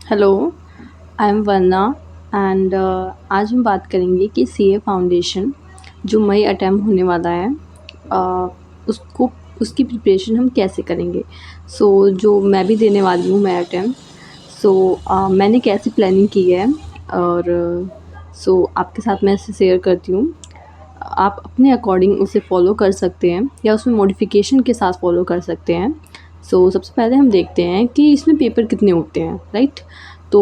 Hello, I am वरना and आज हम बात करेंगे कि सीए फाउंडेशन जो मई अटैम्प्ट होने वाला है उसको उसकी प्रिपरेशन हम कैसे करेंगे। जो मैं भी देने वाली हूँ मई अटैम्प्ट। मैंने कैसी प्लानिंग की है और आपके साथ मैं इसे शेयर करती हूँ। आप अपने अकॉर्डिंग उसे फॉलो कर सकते हैं या उसमें मॉडिफिकेशन के साथ फॉलो कर सकते हैं। सबसे पहले हम देखते हैं कि इसमें पेपर कितने होते हैं, राइट। तो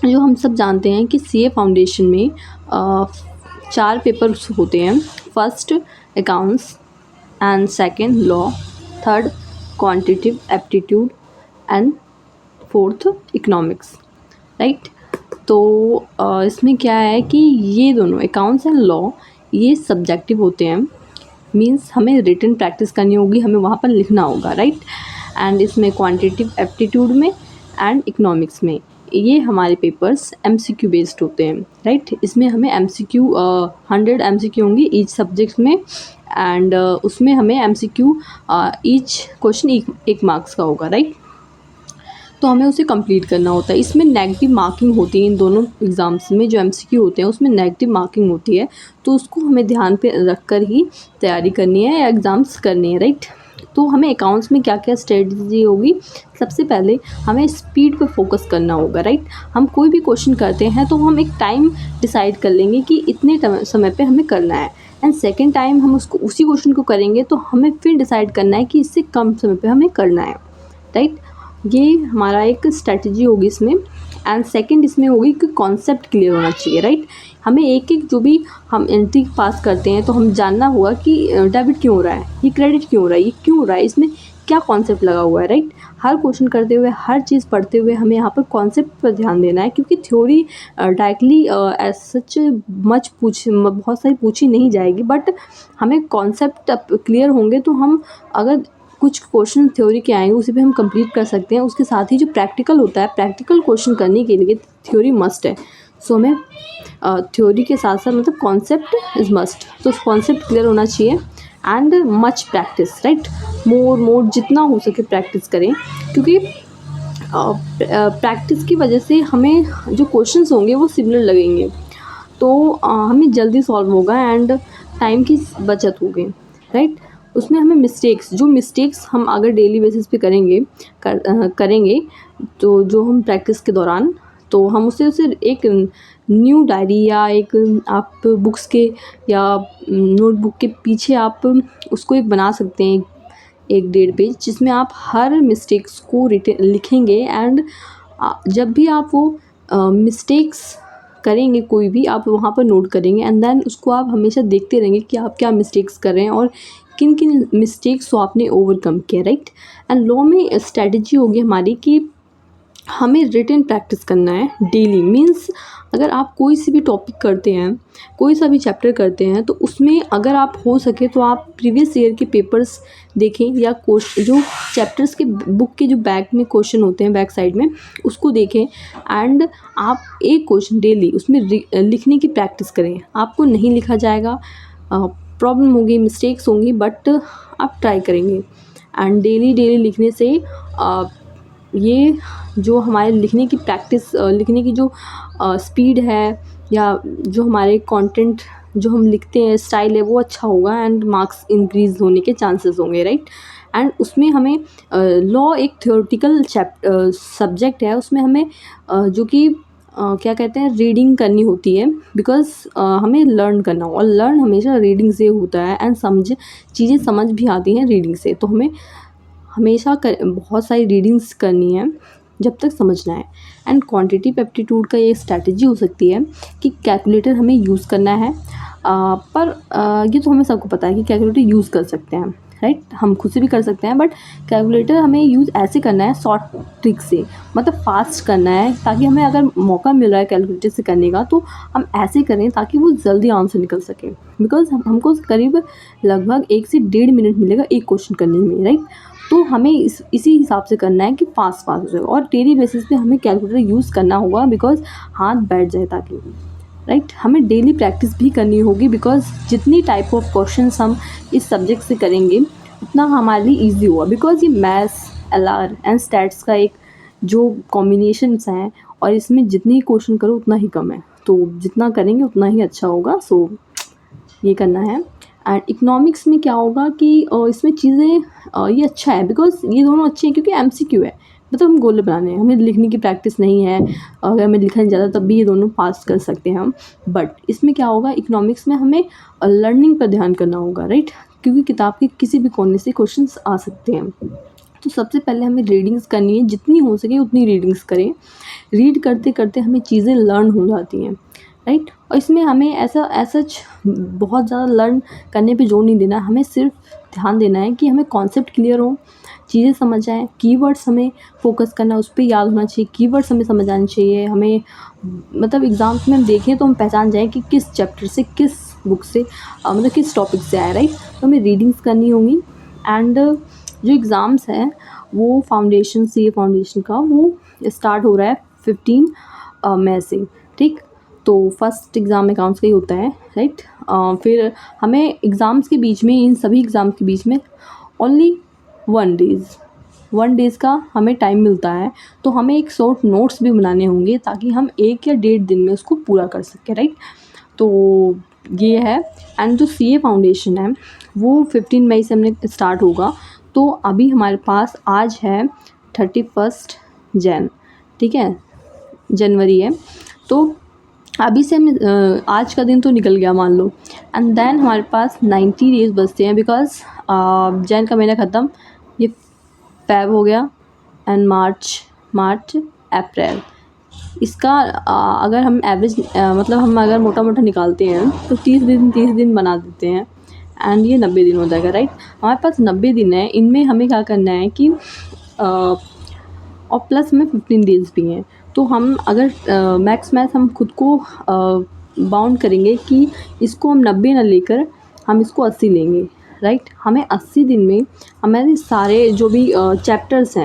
जो हम सब जानते हैं कि सीए फाउंडेशन में 4 पेपर्स होते हैं। First accounts and second law, third quantitative aptitude and fourth economics, right. इसमें क्या है कि ये दोनों अकाउंट्स एंड लॉ ये सब्जेक्टिव होते हैं। मीन्स हमें रिटन प्रैक्टिस करनी होगी, हमें वहाँ पर लिखना होगा, राइट। एंड इसमें क्वांटिटेटिव एप्टीट्यूड में एंड इकोनॉमिक्स में ये हमारे पेपर्स एमसीक्यू बेस्ड होते हैं, राइट। इसमें हमें एमसीक्यू 100 एमसीक्यू होंगे ईच सब्जेक्ट में एंड उसमें हमें एमसीक्यू ईच क्वेश्चन एक मार्क्स का होगा, राइट। तो हमें उसे कंप्लीट करना होता है। इसमें नेगेटिव मार्किंग होती है, इन दोनों एग्ज़ाम्स में जो एमसीक्यू होते हैं उसमें नेगेटिव मार्किंग होती है, तो उसको हमें ध्यान पे रख कर ही तैयारी करनी है या एग्ज़ाम्स करनी है, राइट। तो हमें अकाउंट्स में क्या क्या स्ट्रेटजी होगी। सबसे पहले हमें स्पीड पे फोकस करना होगा, राइट। हम कोई भी क्वेश्चन करते हैं तो हम एक टाइम डिसाइड कर लेंगे कि इतने समय पे हमें करना है एंड सेकेंड टाइम हम उसी क्वेश्चन को करेंगे तो हमें फिर डिसाइड करना है कि इससे कम समय पे हमें करना है, राइट। ये हमारा एक स्ट्रेटजी होगी इसमें। एंड सेकंड इसमें होगी कि कॉन्सेप्ट क्लियर होना चाहिए, राइट। हमें एक एक जो भी हम एंट्री पास करते हैं तो हम जानना होगा कि डेबिट क्यों हो रहा है, ये क्रेडिट क्यों हो रहा है, ये क्यों हो रहा है, इसमें क्या कॉन्सेप्ट लगा हुआ है, राइट। हर क्वेश्चन करते हुए, हर चीज़ पढ़ते हुए हमें यहाँ पर कॉन्सेप्ट पर ध्यान देना है, क्योंकि थ्योरी डायरेक्टली एज सच बहुत सारी पूछी नहीं जाएगी, बट हमें कॉन्सेप्ट क्लियर होंगे तो हम अगर कुछ क्वेश्चन थ्योरी के आएंगे उसे भी हम कंप्लीट कर सकते हैं। उसके साथ ही जो प्रैक्टिकल होता है, प्रैक्टिकल क्वेश्चन करने के लिए थ्योरी मस्ट है। हमें थ्योरी के साथ साथ मतलब कॉन्सेप्ट इज़ मस्ट, तो कॉन्सेप्ट क्लियर होना चाहिए एंड मच प्रैक्टिस, राइट। मोर जितना हो सके प्रैक्टिस करें, क्योंकि प्रैक्टिस की वजह से हमें जो क्वेश्चंस होंगे वो सिमिलर लगेंगे, तो हमें जल्दी सॉल्व होगा एंड टाइम की बचत होगी, राइट। उसमें हमें जो मिस्टेक्स हम अगर डेली बेसिस पे करेंगे तो जो हम प्रैक्टिस के दौरान, तो हम उसे एक न्यू डायरी या एक आप बुक्स के या नोटबुक के पीछे आप उसको एक बना सकते हैं, एक 1.5 पेज, जिसमें आप हर मिस्टेक्स को लिखेंगे एंड जब भी आप वो मिस्टेक्स करेंगे कोई भी, आप वहाँ पर नोट करेंगे एंड देन उसको आप हमेशा देखते रहेंगे कि आप क्या मिस्टेक्स कर रहे हैं और किन किन मिस्टेक्स को आपने ओवरकम किया, राइट। एंड लॉ में स्ट्रेटजी होगी हमारी कि हमें रिटन प्रैक्टिस करना है डेली। मीन्स अगर आप कोई सी भी टॉपिक करते हैं, कोई सा भी चैप्टर करते हैं, तो उसमें अगर आप हो सके तो आप प्रीवियस ईयर के पेपर्स देखें या जो चैप्टर्स के बुक के जो बैक में क्वेश्चन होते हैं बैक साइड में, उसको देखें एंड आप एक क्वेश्चन डेली उसमें लिखने की प्रैक्टिस करें। आपको नहीं लिखा जाएगा, प्रॉब्लम होगी, मिस्टेक्स होंगी, बट आप ट्राई करेंगे एंड डेली लिखने से ये जो हमारे लिखने की प्रैक्टिस, लिखने की जो स्पीड है या जो हमारे कंटेंट जो हम लिखते हैं स्टाइल है वो अच्छा होगा एंड मार्क्स इंक्रीज़ होने के चांसेस होंगे, राइट। एंड उसमें हमें लॉ एक थ्योरेटिकल सब्जेक्ट है, उसमें हमें जो कि क्या कहते हैं रीडिंग करनी होती है, बिकॉज हमें लर्न करना हो और लर्न हमेशा रीडिंग से होता है एंड चीज़ें समझ भी आती हैं रीडिंग से। तो हमें हमेशा बहुत सारी रीडिंग्स करनी है जब तक समझना है। एंड क्वांटिटेटिव एप्टीट्यूड का ये स्ट्रैटेजी हो सकती है कि कैलकुलेटर हमें यूज़ करना है, पर ये तो हमें सबको पता है कि कैलकुलेटर यूज़ कर सकते हैं, राइट। हम खुद से भी कर सकते हैं, बट कैलकुलेटर हमें यूज़ ऐसे करना है शॉर्ट ट्रिक से, मतलब फास्ट करना है, ताकि हमें अगर मौका मिल रहा है कैलकुलेटर से करने का तो हम ऐसे करें ताकि वो जल्दी आंसर निकल सके। बिकॉज हमको करीब लगभग 1 से 1.5 मिनट मिलेगा एक क्वेश्चन करने में, राइट। तो हमें इसी हिसाब से करना है कि फास्ट हो जाए और डेली बेसिस पे हमें कैलकुलेटर यूज़ करना होगा, बिकॉज हाथ बैठ जाए ताकि, राइट। हमें डेली प्रैक्टिस भी करनी होगी, बिकॉज जितनी टाइप ऑफ क्वेश्चंस हम इस सब्जेक्ट से करेंगे उतना हमारे लिए ईजी होगा, बिकॉज ये मैथ्स, एलआर एंड स्टैट्स का एक जो कॉम्बिनेशंस हैं, और इसमें जितनी क्वेश्चन करो उतना ही कम है, तो जितना करेंगे उतना ही अच्छा होगा। सो ये करना है। एंड इकोनॉमिक्स में क्या होगा कि इसमें चीज़ें ये अच्छा है बिकॉज ये दोनों अच्छे हैं क्योंकि एमसीक्यू है, मतलब हम गोले बनाने हैं, हमें लिखने की प्रैक्टिस नहीं है, अगर हमें लिखा नहीं जाता तब भी ये दोनों पास कर सकते हैं हम। बट इसमें क्या होगा, इकोनॉमिक्स में हमें लर्निंग पर ध्यान करना होगा, राइट, क्योंकि किताब के किसी भी कोने से क्वेश्चंस आ सकते हैं। तो सबसे पहले हमें रीडिंग्स करनी है, जितनी हो सके उतनी रीडिंग्स करें। रीड करते करते हमें चीज़ें लर्न हो जाती हैं, राइट। और इसमें हमें ऐसा बहुत ज़्यादा लर्न करने पे जोर नहीं देना, हमें सिर्फ ध्यान देना है कि हमें कॉन्सेप्ट क्लियर हो, चीज़ें समझ आएँ, कीवर्ड्स हमें फोकस करना है, उस पे याद होना चाहिए, कीवर्ड्स हमें समझ आने चाहिए। हमें मतलब एग्ज़ाम्स में हम देखें तो हम पहचान जाएँ कि किस चैप्टर से, किस बुक से, मतलब किस टॉपिक से आया, राइट। तो हमें रीडिंग्स करनी होंगी। एंड जो एग्ज़ाम्स हैं वो फाउंडेशन, सीए फाउंडेशन का, वो स्टार्ट हो रहा है 15 मई से, ठीक। तो फर्स्ट एग्ज़ाम अकाउंट्स का ही होता है, राइट। फिर हमें एग्ज़ाम्स के बीच में, इन सभी एग्ज़ाम्स के बीच में ओनली 1 डेज़ का हमें टाइम मिलता है। तो हमें एक शॉर्ट नोट्स भी बनाने होंगे ताकि हम 1 या 1.5 दिन में उसको पूरा कर सकें, राइट। तो ये है। एंड जो सीए फाउंडेशन है वो 15 मई से हमने स्टार्ट होगा। तो अभी हमारे पास आज है 31 जैन, ठीक है, जनवरी है। तो अभी से हम आज का दिन तो निकल गया मान लो, एंड देन हमारे पास 90 डेज़ बचते हैं बिकॉज जैन का महीना ख़त्म, ये फेब हो गया, एंड मार्च अप्रैल। इसका अगर हम एवरेज मतलब हम अगर मोटा मोटा निकालते हैं तो 30 दिन बना देते हैं, एंड ये 90 दिन हो जाएगा, राइट। हमारे पास 90 दिन है, इनमें हमें क्या करना है कि और प्लस में 15 डेज़ भी हैं। तो हम अगर मैक्स हम खुद को बाउंड करेंगे कि इसको हम 90 ना लेकर हम इसको 80 लेंगे, राइट। हमें 80 दिन में हमारे सारे जो भी चैप्टर्स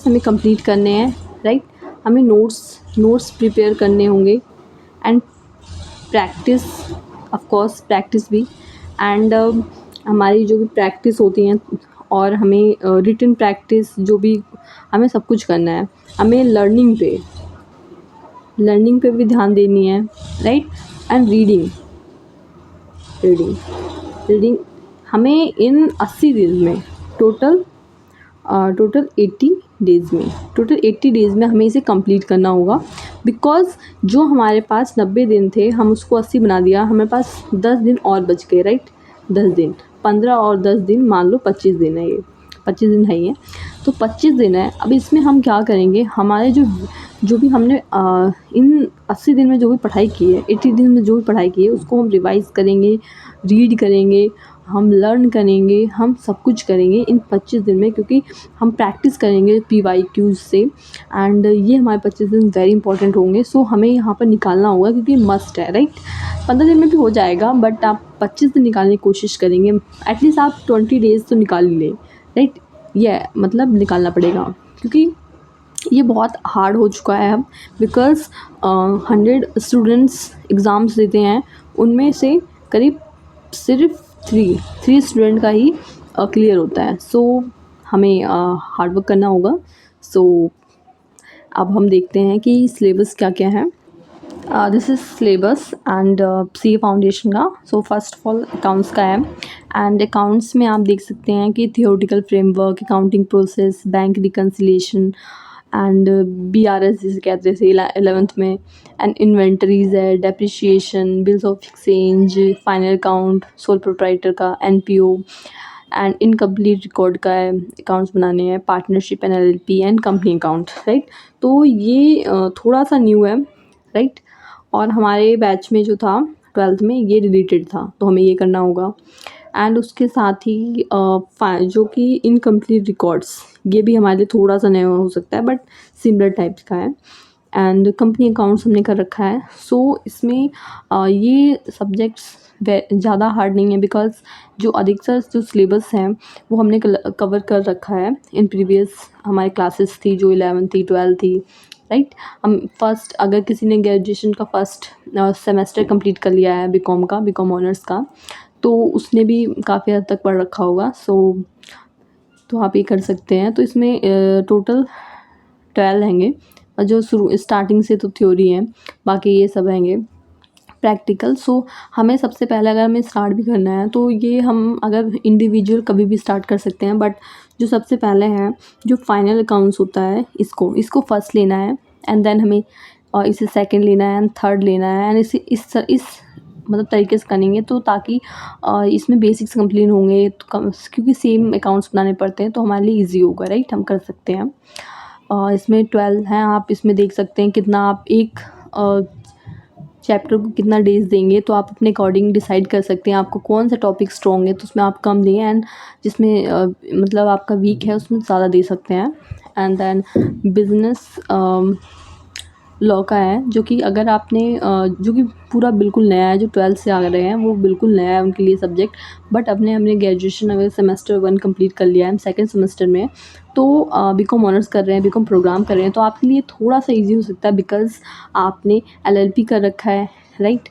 हमें कंप्लीट करने हैं, राइट। हमें नोट्स प्रिपेयर करने होंगे, and practice, of course practice भी। एंड हमारी जो भी प्रैक्टिस होती हैं, और हमें रिटन प्रैक्टिस, जो भी हमें सब कुछ करना है। हमें लर्निंग पे भी ध्यान देनी है, राइट। एंड रीडिंग हमें इन 80 दिन में टोटल 80 डेज़ में हमें इसे कंप्लीट करना होगा। बिकॉज़ जो हमारे पास 90 दिन थे, हम उसको 80 बना दिया, हमारे पास 10 दिन और बच गए, राइट। 10 दिन, 15 और 10 दिन, मान लो 25 दिन है ये, 25 दिन है ये। तो 25 दिन है। अब इसमें हम क्या करेंगे, हमारे जो भी हमने इन 80 दिन में जो भी पढ़ाई की है, 80 दिन में जो भी पढ़ाई की है, उसको हम रिवाइज़ करेंगे, रीड करेंगे, हम लर्न करेंगे, हम सब कुछ करेंगे इन 25 दिन में, क्योंकि हम प्रैक्टिस करेंगे पीवाईक्यूज़ से। एंड ये हमारे 25 दिन वेरी इंपॉर्टेंट होंगे। सो हमें यहाँ पर निकालना होगा क्योंकि मस्ट है, राइट। 15 दिन में भी हो जाएगा, बट आप 25 दिन निकालने की कोशिश करेंगे। एटलीस्ट आप 20 डेज़ तो निकाल ही लें, राइट। ये मतलब निकालना पड़ेगा क्योंकि ये बहुत हार्ड हो चुका है अब। बिकॉज़ 100 स्टूडेंट्स एग्ज़ाम्स देते हैं, उनमें से करीब सिर्फ थ्री स्टूडेंट का ही क्लियर होता है। सो हमें हार्ड वर्क करना होगा। सो अब हम देखते हैं कि सिलेबस क्या क्या है। This is syllabus and C foundation का। So first of all accounts का है, एंड अकाउंट्स में आप देख सकते हैं कि theoretical framework, accounting process, bank reconciliation, and BRS जिसे कहते थे 11th में, एंड इन्वेंटरीज है, depreciation, bills of exchange, final account, sole proprietor का, NPO, एंड इनकम्प्लीट रिकॉर्ड का है, अकाउंट्स बनाने हैं, partnership and LLP, and company account, right. तो ये थोड़ा सा न्यू है, राइट। और हमारे बैच में जो था 12th में ये रिलेटेड था, तो हमें ये करना होगा। एंड उसके साथ ही जो कि इनकम्प्लीट रिकॉर्ड्स, ये भी हमारे लिए थोड़ा सा नया हो सकता है, बट सिमिलर टाइप्स का है। एंड कंपनी अकाउंट्स हमने कर रखा है। सो इसमें ये सब्जेक्ट्स ज़्यादा हार्ड नहीं है, बिकॉज़ जो अधिकतर जो सिलेबस हैं वो हमने कवर कर रखा है इन प्रीवियस हमारी क्लासेस थी, जो 11th थी, 12th थी, राइट। हम फर्स्ट, अगर किसी ने ग्रेजुएशन का फर्स्ट सेमेस्टर कंप्लीट कर लिया है बीकॉम का, बीकॉम ऑनर्स का, तो उसने भी काफ़ी हद तक पढ़ रखा होगा। सो तो आप ये कर सकते हैं। तो इसमें टोटल 12 हैंगे, और जो शुरू स्टार्टिंग से तो थ्योरी है, बाकी ये सब हैंगे प्रैक्टिकल। सो हमें सबसे पहले अगर हमें स्टार्ट भी करना है तो ये हम अगर इंडिविजुअल कभी भी स्टार्ट कर सकते हैं, बट जो सबसे पहले है जो फाइनल अकाउंट्स होता है इसको फर्स्ट लेना है, एंड देन हमें इसे सेकंड लेना है एंड थर्ड लेना है, एंड इस मतलब तरीके से करेंगे तो ताकि इसमें बेसिक्स कंप्लीट होंगे तो क्योंकि सेम अकाउंट्स बनाने पड़ते हैं तो हमारे लिए ईजी होगा, राइट, हम कर सकते हैं। इसमें 12 हैं, आप इसमें देख सकते हैं कितना आप एक चैप्टर को कितना डेज देंगे, तो आप अपने अकॉर्डिंग डिसाइड कर सकते हैं आपको कौन सा टॉपिक स्ट्रॉन्ग है तो उसमें आप कम दें, एंड जिसमें मतलब आपका वीक है उसमें ज़्यादा दे सकते हैं। एंड देन बिजनेस लॉ का है, जो कि अगर आपने जो कि पूरा बिल्कुल नया है, जो 12th से आ रहे हैं वो बिल्कुल नया है उनके लिए सब्जेक्ट, बट हमने ग्रेजुएशन अगर सेमेस्टर 1 कंप्लीट कर लिया है, हम सेकंड सेमेस्टर में हैं, तो बीकॉम ऑनर्स कर रहे हैं, बीकॉम प्रोग्राम कर रहे हैं, तो आपके लिए थोड़ा सा इजी हो सकता है बिकॉज़ आपने एलएलपी कर रखा है, राइट,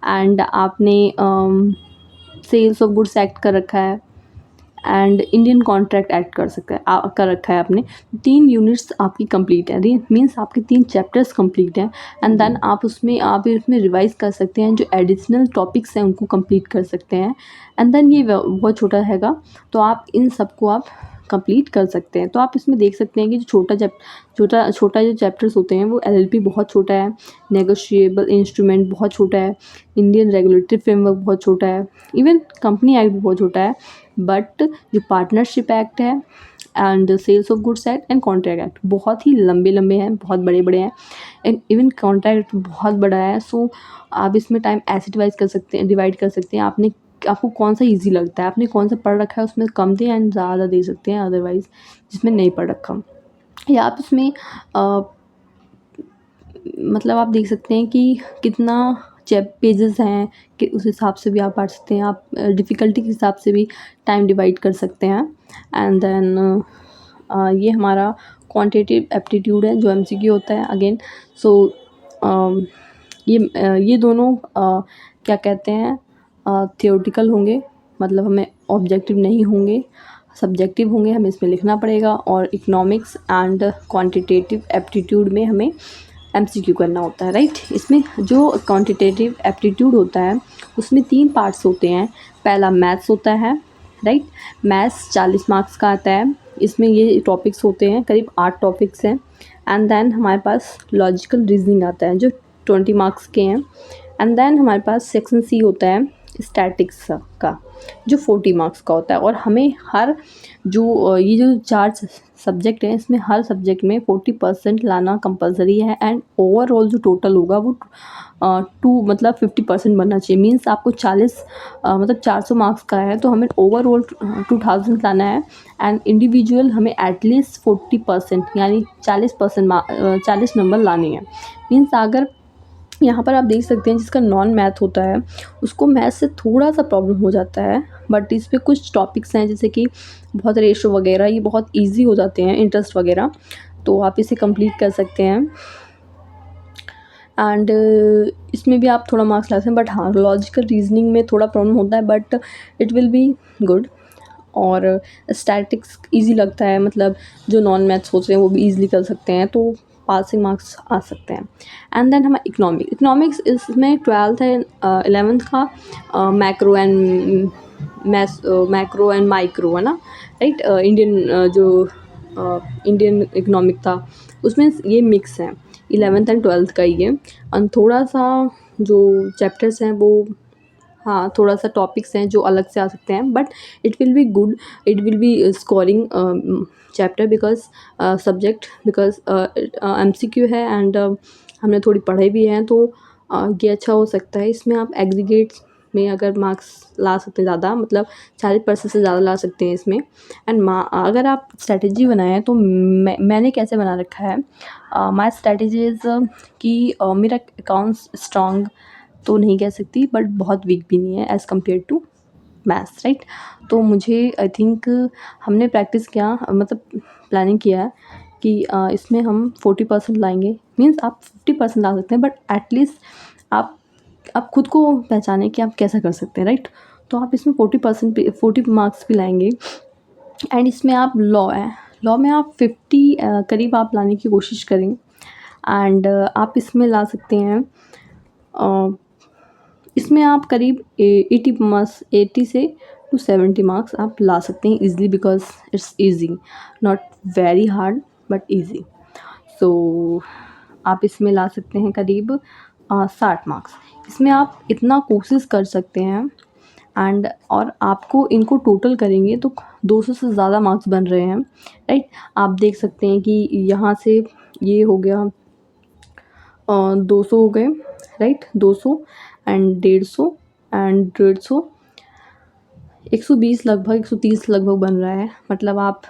एंड आपने सेल्स ऑफ गुड्स एक्ट कर रखा है, एंड इंडियन कॉन्ट्रैक्ट एक्ट कर रखा है आपने। 3 यूनिट्स आपकी कंप्लीट है, मीन्स आपके 3 चैप्टर्स कंप्लीट हैं, एंड देन आप इसमें रिवाइज कर सकते हैं, जो एडिशनल टॉपिक्स हैं उनको कंप्लीट कर सकते हैं, एंड देन ये बहुत छोटा हैगा तो आप इन सबको आप कंप्लीट कर सकते हैं। तो आप इसमें देख सकते हैं कि जो छोटा जो चैप्टर्स होते हैं वो एलएलपी बहुत छोटा है, नेगोशिएबल इंस्ट्रूमेंट बहुत छोटा है, इंडियन रेगुलेटरी फ्रेमवर्क बहुत छोटा है, इवन कंपनी एक्ट भी बहुत छोटा है, बट जो पार्टनरशिप एक्ट है and sales of goods act and contract act बहुत ही लंबे हैं, बहुत बड़े हैं, एंड इवन कॉन्ट्रैक्ट बहुत बड़ा है। सो आप इसमें टाइम ऐसे डिवाइड कर सकते हैं आपको कौन सा इजी लगता है, आपने कौन सा पढ़ रखा है उसमें कम दें एंड ज़्यादा दे सकते हैं, अदरवाइज़ जिसमें नहीं पढ़ रखा, या आप इसमें मतलब आप देख सकते हैं कि कितना पेजेस हैं कि उस हिसाब से भी आप पढ़ सकते हैं, आप डिफ़िकल्टी के हिसाब से भी टाइम डिवाइड कर सकते हैं। एंड देन ये हमारा क्वांटिटेटिव एप्टीट्यूड है जो एमसीक्यू होता है अगेन। सो ये दोनों क्या कहते हैं थियोरेटिकल होंगे, मतलब हमें ऑब्जेक्टिव नहीं होंगे, सब्जेक्टिव होंगे, हमें इसमें लिखना पड़ेगा, और इकोनॉमिक्स एंड क्वांटिटेटिव एप्टीट्यूड में हमें एमसीक्यू करना होता है, राइट। इसमें जो क्वांटिटेटिव एप्टीट्यूड होता है उसमें 3 पार्ट्स होते हैं। पहला मैथ्स होता है, राइट, मैथ्स 40 मार्क्स का आता है, इसमें ये टॉपिक्स होते हैं, करीब 8 टॉपिक्स हैं, एंड देन हमारे पास लॉजिकल रीजनिंग आता है जो 20 मार्क्स के हैं, एंड देन हमारे पास सेक्शन सी होता है स्टैटिक्स का जो 40 मार्क्स का होता है, और हमें हर ये जो 4 सब्जेक्ट हैं इसमें हर सब्जेक्ट में 40% लाना कंपलसरी है, एंड ओवरऑल जो टोटल होगा वो 50% बनना चाहिए। मीन्स आपको 40 मतलब 400 मार्क्स का है तो हमें ओवरऑल 2000 लाना है, एंड इंडिविजुअल हमें एटलीस्ट 40% यानी 40 नंबर लाने हैं। मीन्स अगर यहाँ पर आप देख सकते हैं जिसका नॉन मैथ होता है उसको मैथ से थोड़ा सा प्रॉब्लम हो जाता है, बट इस पे कुछ टॉपिक्स हैं जैसे कि बहुत रेशो वगैरह, ये बहुत इजी हो जाते हैं, इंटरेस्ट वगैरह, तो आप इसे कंप्लीट कर सकते हैं, एंड इसमें भी आप थोड़ा मार्क्स ला सकते हैं, बट हाँ लॉजिकल रीजनिंग में थोड़ा प्रॉब्लम होता है, but it will be good. और स्टैटिक्स ईजी लगता है, मतलब जो नॉन मैथ्स होते हैं वो भी ईजिली कर सकते हैं, तो पासिंग मार्क्स आ सकते हैं। एंड देन हमारा इकोनॉमिक्स इसमें 12th है 11th का मैक्रो एंड माइक्रो है ना, राइट, इंडियन इकोनॉमिक था उसमें ये मिक्स है 11th एंड 12th का ही है, और थोड़ा सा जो चैप्टर्स हैं वो हाँ थोड़ा सा टॉपिक्स हैं जो अलग से आ सकते हैं, but it will be good, it will be scoring chapter because MCQ है, एंड हमने थोड़ी पढ़ाई भी है, तो ये अच्छा हो सकता है। इसमें आप एग्रीगेट में अगर मार्क्स ला सकते हैं ज़्यादा, मतलब 40% से ज़्यादा ला सकते हैं इसमें। एंड अगर आप स्ट्रैटेजी बनाएं तो मैंने कैसे बना रखा है, माई स्ट्रैटेजी इज़ कि मेरा अकाउंट्स स्ट्रॉन्ग तो नहीं कह सकती बट बहुत वीक भी नहीं है as compare to maths, right. तो मुझे आई थिंक हमने प्रैक्टिस किया, मतलब प्लानिंग किया है कि इसमें हम 40% लाएंगे, मीन्स आप 50% ला सकते हैं, बट एटलीस्ट आप खुद को पहचानें कि आप कैसा कर सकते हैं, राइट। तो आप इसमें 40 मार्क्स भी लाएंगे, एंड इसमें आप लॉ है, लॉ में आप 50 करीब आप लाने की कोशिश करें एंड आप इसमें ला सकते हैं इसमें आप करीब 80 से टू 70 मार्क्स आप ला सकते हैं easily because it's easy, not very hard but easy. So आप इसमें ला सकते हैं करीब 60 मार्क्स। इसमें आप इतना कोशिश कर सकते हैं एंड और आपको इनको टोटल करेंगे तो 200 से ज़्यादा मार्क्स बन रहे हैं, राइट। आप देख सकते हैं कि यहाँ से ये हो गया 200 हो गए, राइट। 200 एंड 150 एंड 150, 120 लगभग 130 लगभग बन रहा है। मतलब आप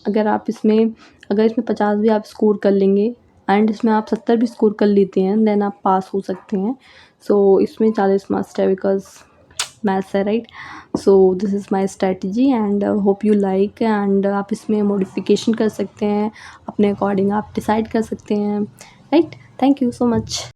अगर इसमें 50 भी आप स्कोर कर लेंगे एंड इसमें आप 70 भी स्कोर कर लेते हैं देन आप पास हो सकते हैं। सो इसमें 40 मस्ट है बिकॉज मैथ्स है, right. So this is my strategy and hope you like. And आप इसमें मॉडिफिकेशन कर सकते हैं, अपने अकॉर्डिंग आप डिसाइड कर सकते हैं, right. Thank you so much.